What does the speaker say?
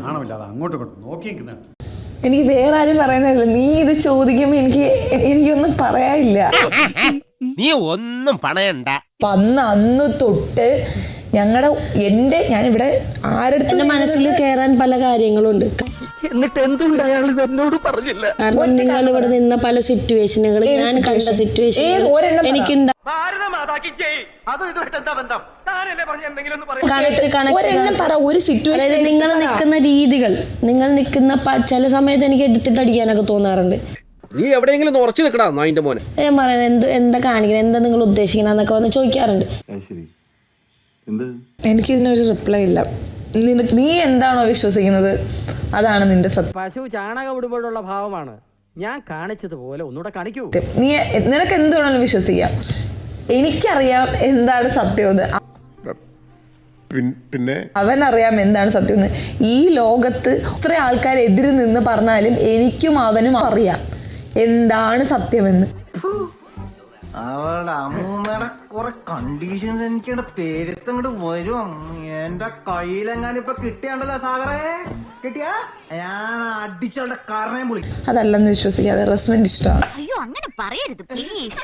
നാണമില്ലാതെ അങ്ങോട്ടും ഇങ്ങോട്ടും നോക്കി നിൽക്കുന്നുണ്ട്. എനിക്ക് വേറെ ആരും പറയുന്നില്ല. നീ ഇത് ചോദിക്കുമ്പോ എനിക്കൊന്നും പറയാനില്ല. നീ ഒന്നും പണയണ്ട. അന്ന് തൊട്ട് ഞാനിവിടെ ആരുടെ മനസ്സിൽ കയറാൻ പല കാര്യങ്ങളുണ്ട്. എന്നിട്ട് എന്തുകൊണ്ട് അയാൾ എന്നോട് പറഞ്ഞില്ല? കാരണം നിങ്ങൾ ഇവിടെ നിന്ന പല സിറ്റുവേഷനുകൾ, ഞാൻ കണ്ട സിറ്റുവേഷൻ എനിക്കുണ്ട്. നിങ്ങൾ നിൽക്കുന്ന രീതികൾ, നിങ്ങൾ നിൽക്കുന്ന ചില സമയത്ത് എനിക്ക് എടുത്തിട്ട് അടിക്കാനൊക്കെ തോന്നാറുണ്ട്. നീ എവിടെയെങ്കിലും ഉറച്ചു നിൽക്കടാ നായിന്റെ മോനെ. ഞാൻ പറയുന്നത് എന്താ കാണിക്കണം, എന്താ നിങ്ങൾ ഉദ്ദേശിക്കണം വന്ന് ചോദിക്കാറുണ്ട്. എനിക്കിതിനൊരു റിപ്ലൈ ഇല്ല. നീ എന്താണോ വിശ്വസിക്കുന്നത് അതാണ് നിന്റെ സത്യം. പശു ചാണകം ഇടുമ്പോഴുള്ള ഭാവമാണ് ഞാൻ കാണിച്ചതുപോലെ ഒന്നുകൂടെ കാണിക്കൂ. നിനക്ക് എന്ത് വേണമെങ്കിലും വിശ്വസിക്കാം. എനിക്കറിയാം എന്താണ് സത്യമെന്ന്, പിന്നെ അവനറിയാം എന്താണ് സത്യമെന്ന്. ഈ ലോകത്ത് ഇത്ര ആൾക്കാർ എതിര് നിന്ന് പറഞ്ഞാലും എനിക്കും അവനും അറിയാം എന്താണ് സത്യമെന്ന്. അവളുടെ അമ്മൂമ്മയുടെ കുറെ കണ്ടീഷൻസ് എനിക്കിവിടെ പേരുത്തങ്ങോട്ട് വരും. എന്റെ കയ്യിലെങ്ങാനിപ്പൊ കിട്ടിയാണ്ടല്ലോ സാഗറേ, കിട്ടിയാ ഞാൻ അടിച്ചവളുടെ കാരണയും വിളിക്കും. അതല്ലെന്ന് വിശ്വസിക്കാതെ റസ്മിന്റെ ഇഷ്ടമാണ്. അയ്യോ അങ്ങനെ പറയരുത് പ്ലീസ്.